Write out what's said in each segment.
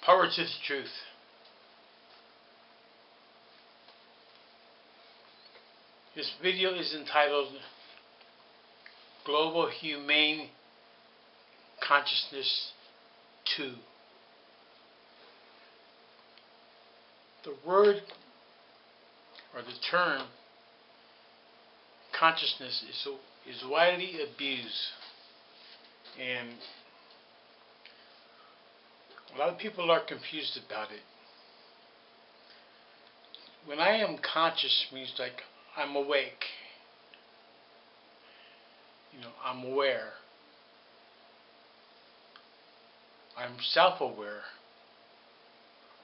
Power to the truth. This video is entitled Global Humane Consciousness 2. The word or the term consciousness is widely abused, and a lot of people are confused about it. When I am conscious means like I'm awake. I'm aware. I'm self-aware.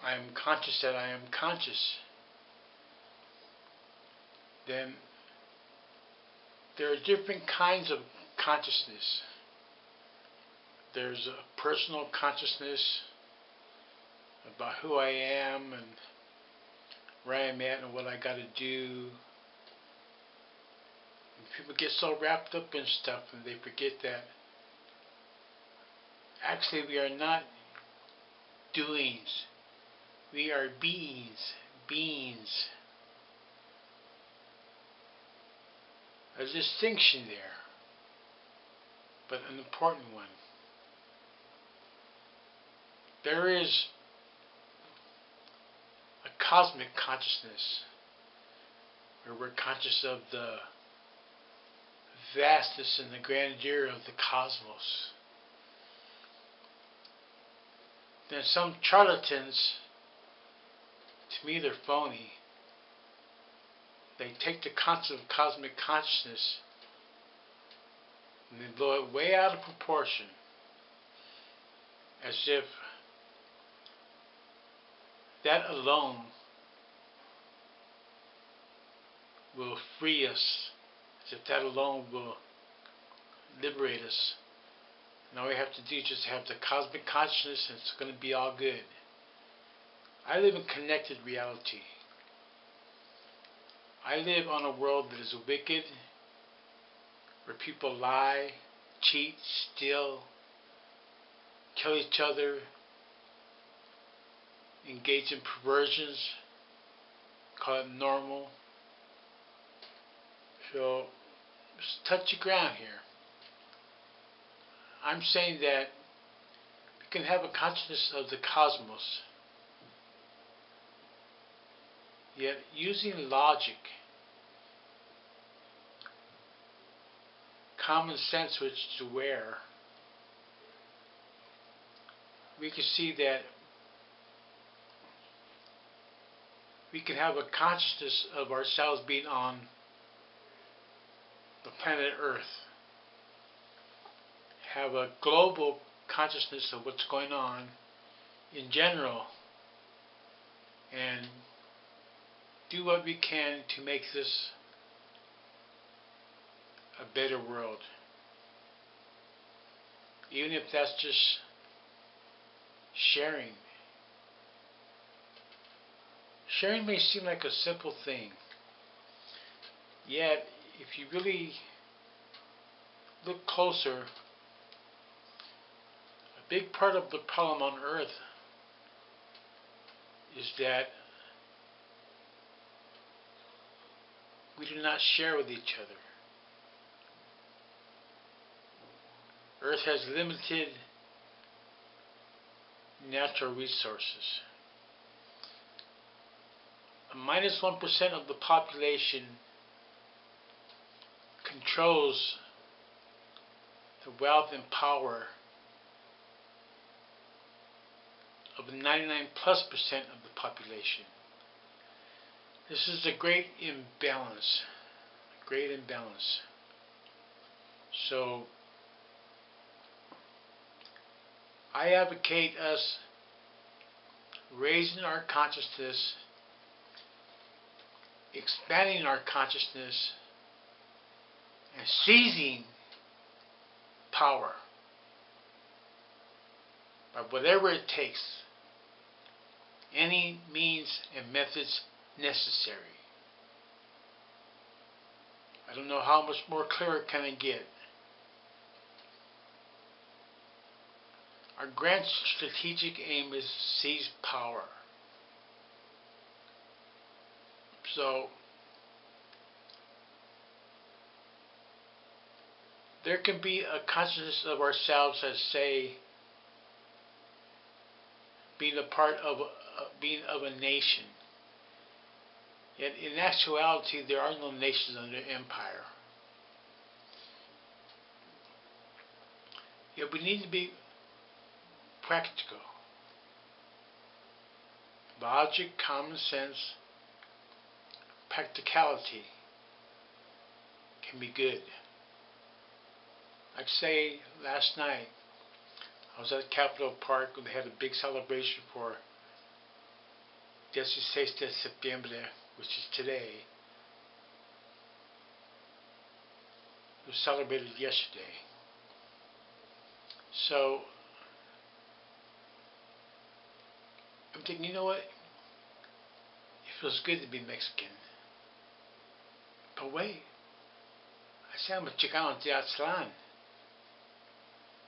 I am conscious that I am conscious. Then there are different kinds of consciousness. There's a personal consciousness about who I am and where I am at and what I got to do. And people get so wrapped up in stuff and they forget that actually we are not doings. We are beings. There's a distinction there, but an important one. There is a cosmic consciousness where we're conscious of the vastness and the grandeur of the cosmos. Then some charlatans, to me they're phony. They take the concept of cosmic consciousness and they blow it way out of proportion, as if that alone will free us, as if that alone will liberate us. And all we have to do is just have the cosmic consciousness and it's going to be all good. I live in connected reality. I live on a world that is wicked, where people lie, cheat, steal, kill each other, engage in perversions, call it normal. So, it's touchy ground here. I'm saying that we can have a consciousness of the cosmos, yet using logic, common sense, which is aware, we can see that we can have a consciousness of ourselves being on the planet Earth, have a global consciousness of what's going on in general, and do what we can to make this a better world. Even if that's just sharing. Sharing may seem like a simple thing, yet if you really look closer, a big part of the problem on Earth is that we do not share with each other. Earth has limited natural resources. -1% of the population controls the wealth and power of 99+% of the population. This is a great imbalance. So I advocate us raising our consciousness, expanding our consciousness, and seizing power by whatever it takes, any means and methods necessary. I don't know how much more clearer can I get. Our grand strategic aim is to seize power. So, there can be a consciousness of ourselves as, say, being a part of a nation. Yet in actuality, there are no nations under empire. Yet we need to be practical. Logic, common sense, practicality can be good. Like say, last night, I was at Capitol Park when they had a big celebration for 16 de septiembre, which is today. It was celebrated yesterday. So, I'm thinking, you know what? It feels good to be Mexican. But wait, I say I'm a Chicano de Aztlán.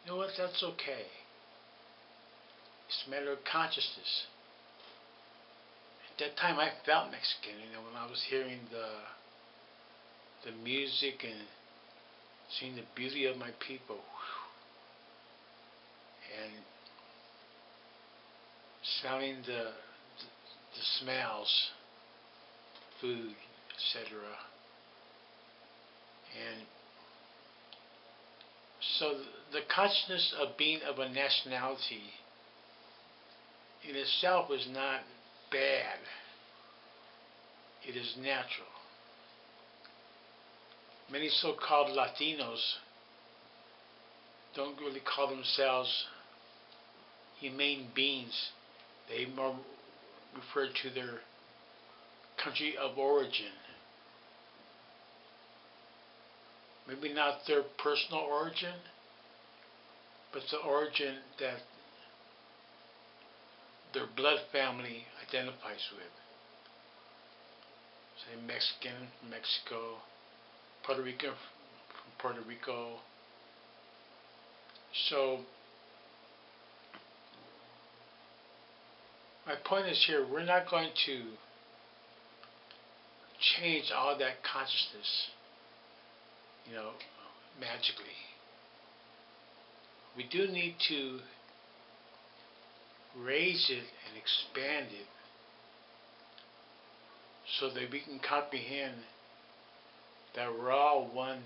You know what? That's okay. It's a matter of consciousness. At that time, I felt Mexican. When I was hearing the music and seeing the beauty of my people, and smelling the smells, food, etc. And so the consciousness of being of a nationality in itself is not bad. It is natural. Many so-called Latinos don't really call themselves humane beings. They more refer to their country of origin. Maybe not their personal origin, but the origin that their blood family identifies with. Say Mexican from Mexico, Puerto Rican from Puerto Rico. So, my point is here, we're not going to change all that consciousness, magically. We do need to raise it and expand it so that we can comprehend that we're all one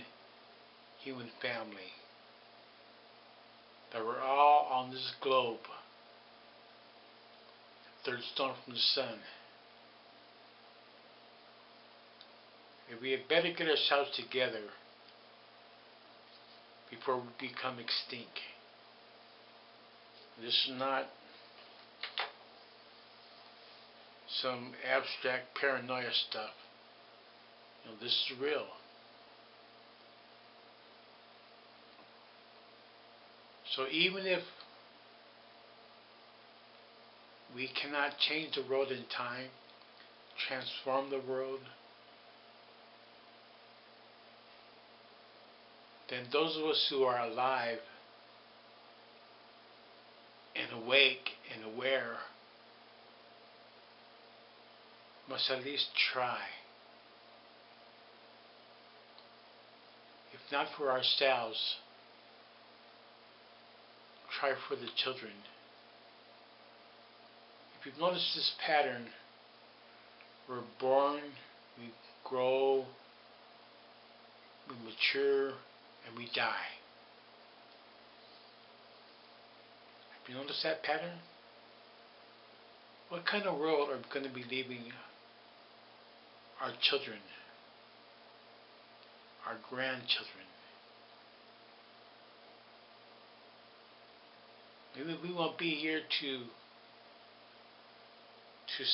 human family, that we're all on this globe, third stone from the sun. If we had better get ourselves together before we become extinct. This is not some abstract paranoia stuff. This is real. So even if we cannot change the world in time, transform the world, then those of us who are alive and awake and aware must at least try. If not for ourselves, try for the children. If you've noticed this pattern, we're born, we grow, we mature, and we die. Have you noticed that pattern? What kind of world are we going to be leaving our children, our grandchildren? Maybe we won't be here to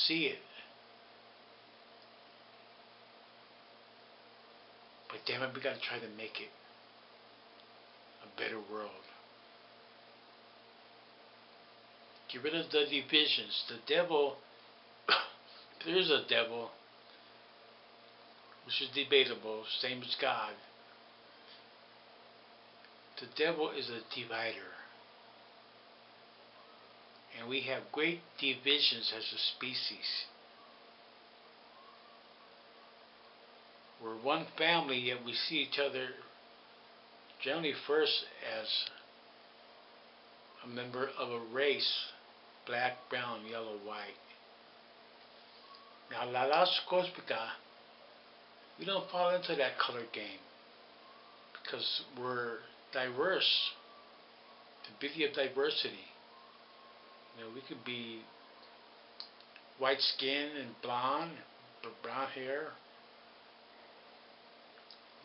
see it. But damn it, we got to try to make it a better world. Get rid of the divisions. The devil, if there is a devil, which is debatable, same as God, the devil is a divider. And we have great divisions as a species. We're one family, yet we see each other generally first as a member of a race, black, brown, yellow, white. Now, La Las Cósmica, we don't fall into that color game because we're diverse, the beauty of diversity. You know, we could be white skin and blonde, but brown hair.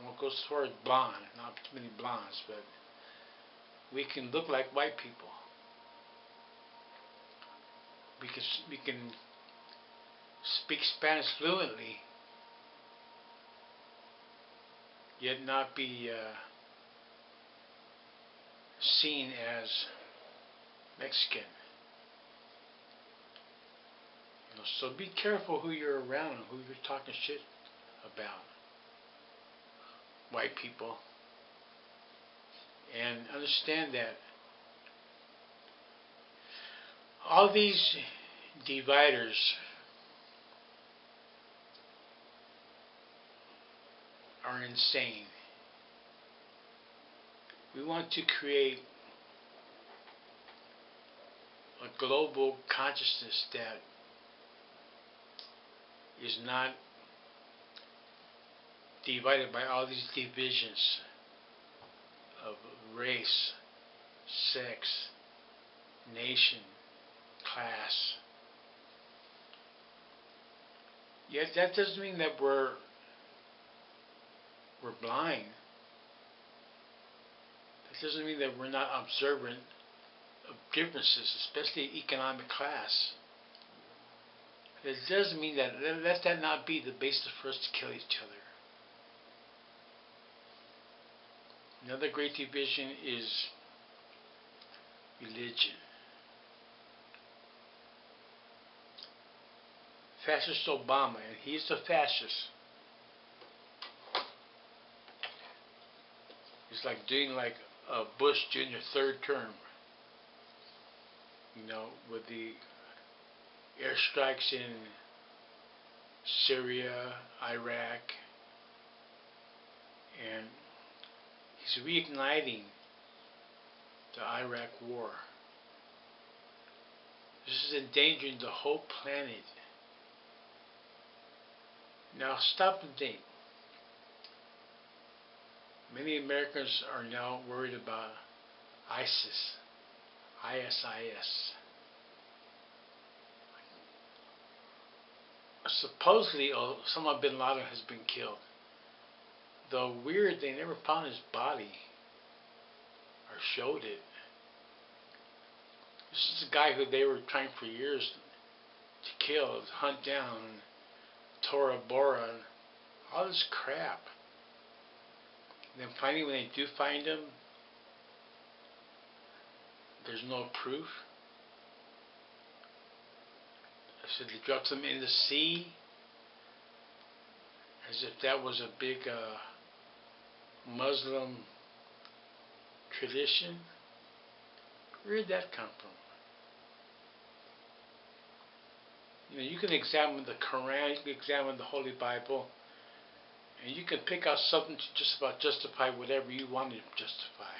I won't go as far as blonde, not too many blondes, but we can look like white people. We can speak Spanish fluently, yet not be seen as Mexican. You know, so be careful who you're around and who you're talking shit about. White people. And understand that all these dividers are insane. We want to create a global consciousness that is not divided by all these divisions of race, sex, nation, class. Yet that doesn't mean that we're blind. That doesn't mean that we're not observant of differences, especially economic class. It doesn't mean that, let that not be the basis for us to kill each other. Another great division is religion. Fascist Obama, and he's a fascist. It's like doing like a Bush Jr. third term. You know, with the airstrikes in Syria, Iraq, and he's reigniting the Iraq war. This is endangering the whole planet. Now stop and think. Many Americans are now worried about ISIS. Supposedly, Osama bin Laden has been killed. Though weird, they never found his body or showed it. This is a guy who they were trying for years to kill, to hunt down, Tora Bora, and all this crap. And then finally, when they do find him, there's no proof. So they dropped him in the sea, as if that was a big Muslim tradition. Where did that come from? You know, you can examine the Quran, you can examine the Holy Bible, and you can pick out something to just about justify whatever you want to justify.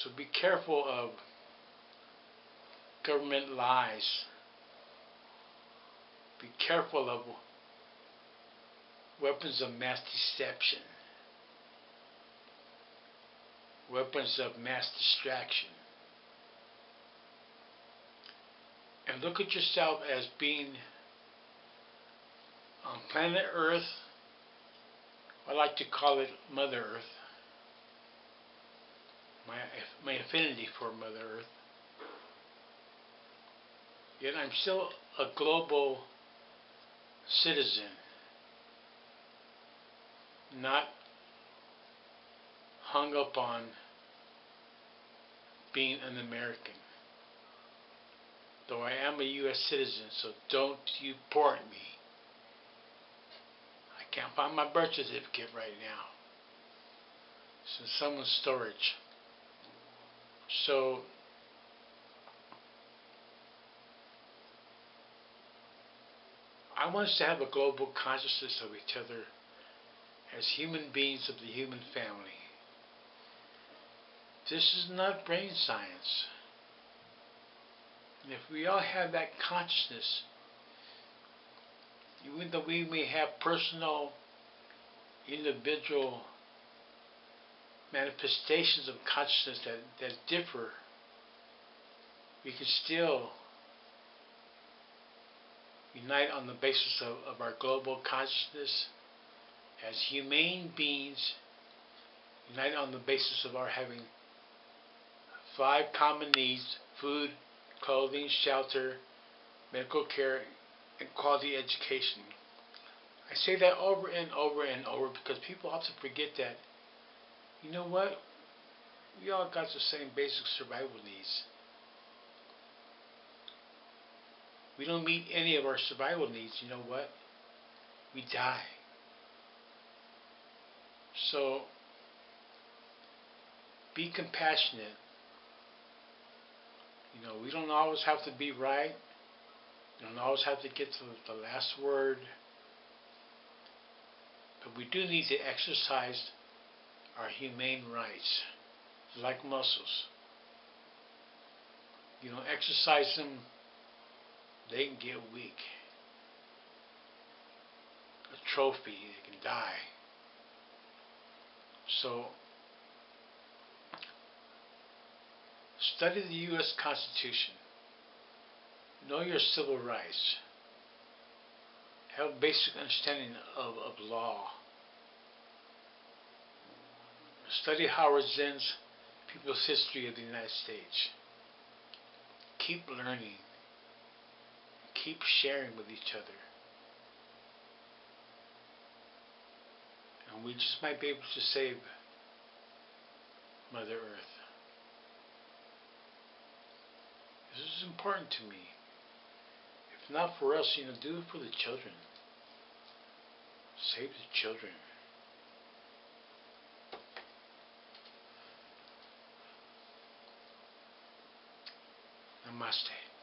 So be careful of government lies. Be careful of weapons of mass deception, weapons of mass distraction. And look at yourself as being on planet Earth. I like to call it Mother Earth. My affinity for Mother Earth. Yet I'm still a global citizen, not hung up on being an American. Though I am a U.S. citizen, so don't you deport me. I can't find my birth certificate right now. It's in someone's storage. So I want us to have a global consciousness of each other as human beings of the human family. This is not brain science. And if we all have that consciousness, even though we may have personal, individual manifestations of consciousness that differ, we can still unite on the basis of our global consciousness as humane beings, unite on the basis of our having 5 common needs: food, clothing, shelter, medical care, and quality education. I say that over and over and over because people often forget that, you know what, we all got the same basic survival needs. We don't meet any of our survival needs, you know what, we die. So be compassionate. You know, we don't always have to be right. We don't always have to get to the last word. But we do need to exercise our humane rights, like muscles. You don't exercise them, they can get weak. A trophy, they can die. So, study the U.S. Constitution. Know your civil rights. Have a basic understanding of law. Study Howard Zinn's People's History of the United States. Keep learning. Keep sharing with each other. And we just might be able to save Mother Earth. This is important to me. If not for us, you know, do it for the children. Save the children. Namaste.